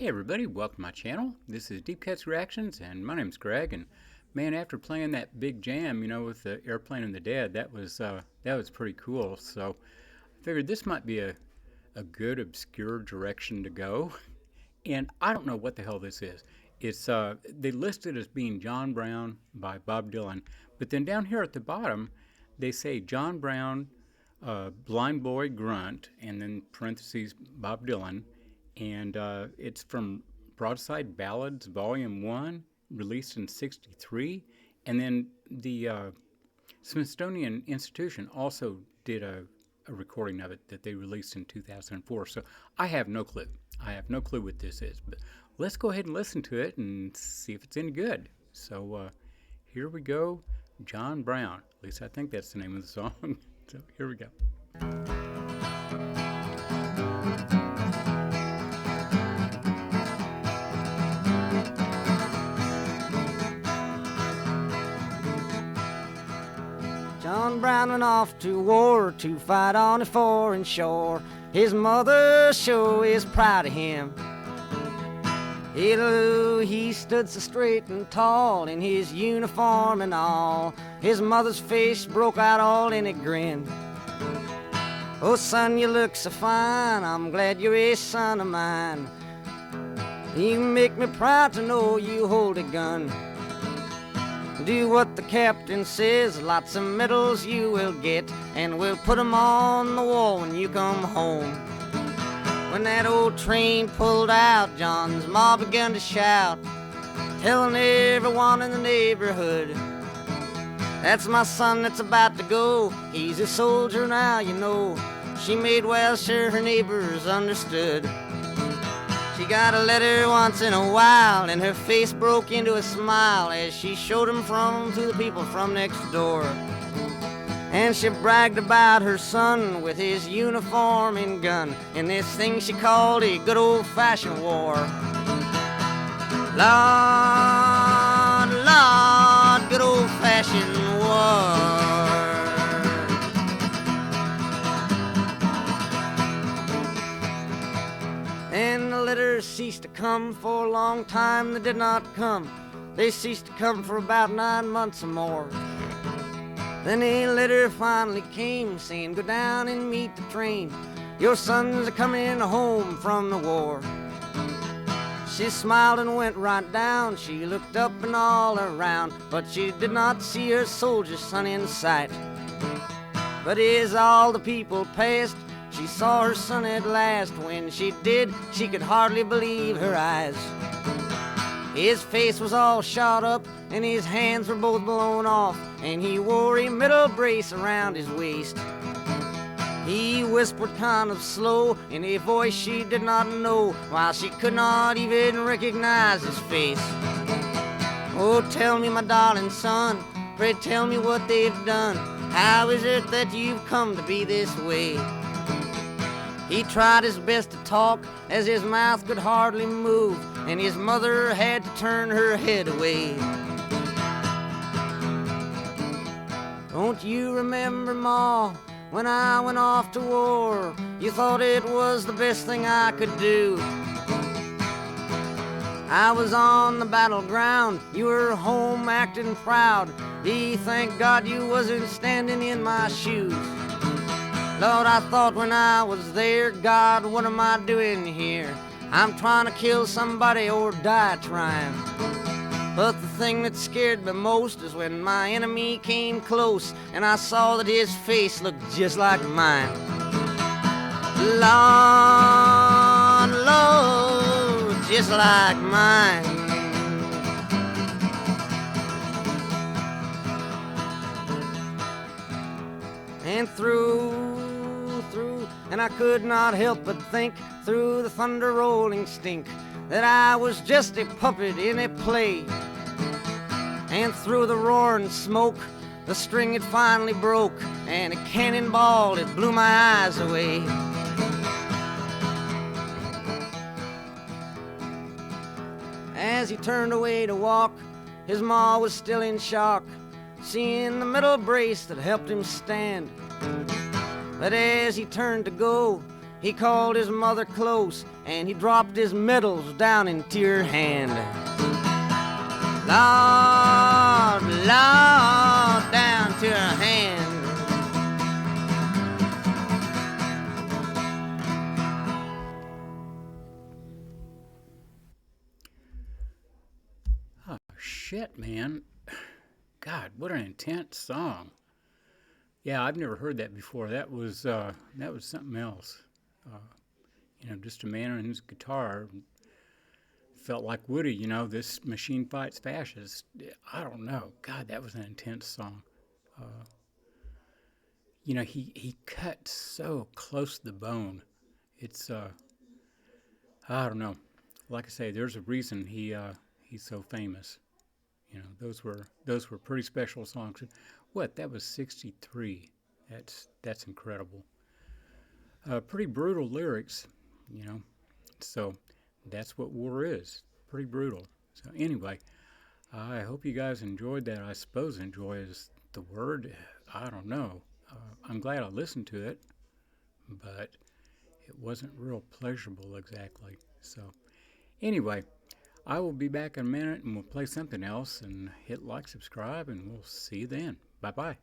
Hey everybody, welcome to my channel. This is Deep Cuts Reactions, and my name's Greg. And man, after playing that big jam, with the airplane and the dead, that was pretty cool. So I figured this might be a good obscure direction to go. And I don't know what the hell this is. It's they list it as being John Brown by Bob Dylan, but then down here at the bottom, they say John Brown, Blind Boy Grunt, and then parentheses Bob Dylan. And it's from Broadside Ballads, Volume 1, released in '63. And then the Smithsonian Institution also did a recording of it that they released in 2004. So I have no clue. I have no clue what this is. But let's go ahead and listen to it and see if it's any good. So here we go. John Brown. At least I think that's the name of the song. So here we go. John Brown went off to war to fight on a foreign shore. His mother sure is proud of him. He stood so straight and tall in his uniform and all. His mother's face broke out all in a grin. Oh son, you look so fine, I'm glad you're a son of mine. You make me proud to know you hold a gun. Do what the captain says, lots of medals you will get, and we'll put 'em on the wall when you come home. When that old train pulled out, John's ma began to shout, telling everyone in the neighborhood, that's my son that's about to go. He's a soldier now, you know. She made well sure her neighbors understood. She got a letter once in a while, and her face broke into a smile as she showed him from to the people from next door. And she bragged about her son with his uniform and gun in this thing she called a good old-fashioned war. Lord, Lord, good old-fashioned war. And the letters ceased to come for a long time. They did not come. They ceased to come for about 9 months or more. Then a letter finally came saying, go down and meet the train. Your sons are coming home from the war. She smiled and went right down. She looked up and all around, but she did not see her soldier son in sight. But as all the people passed, she saw her son at last. When she did, she could hardly believe her eyes. His face was all shot up, and his hands were both blown off, and he wore a metal brace around his waist. He whispered kind of slow in a voice she did not know, while she could not even recognize his face. Oh, tell me, my darling son, pray tell me what they've done. How is it that you've come to be this way? He tried his best to talk, as his mouth could hardly move, and his mother had to turn her head away. Don't you remember, Ma, when I went off to war? You thought it was the best thing I could do. I was on the battleground, you were home acting proud. Thank God you wasn't standing in my shoes. Lord, I thought when I was there, God, what am I doing here? I'm trying to kill somebody or die trying. But the thing that scared me most is when my enemy came close and I saw that his face looked just like mine. Lord, Lord, just like mine. And and I could not help but think through the thunder rolling stink that I was just a puppet in a play. And through the roaring smoke, the string it finally broke, and a cannonball it blew my eyes away. As he turned away to walk, his ma was still in shock, seeing the metal brace that helped him stand. But as he turned to go, He called his mother close, and he dropped his medals down into her hand. Lord, Lord, down to her hand. Oh, shit, man. God, what an intense song. Yeah, I've never heard that before. That was something else. Uh, just a man on his guitar felt like Woody. This machine fights fascists. I don't know. God, that was an intense song. Uh, he cut so close to the bone. It's I don't know. Like I say, there's a reason he's so famous. Those were pretty special songs. What? That was '63. That's incredible. Pretty brutal lyrics, you know. So that's what war is. Pretty brutal. So anyway, I hope you guys enjoyed that. I suppose enjoy is the word. I don't know. I'm glad I listened to it, but it wasn't real pleasurable exactly. So anyway, I will be back in a minute and we'll play something else and hit like, subscribe, and we'll see you then. Bye bye.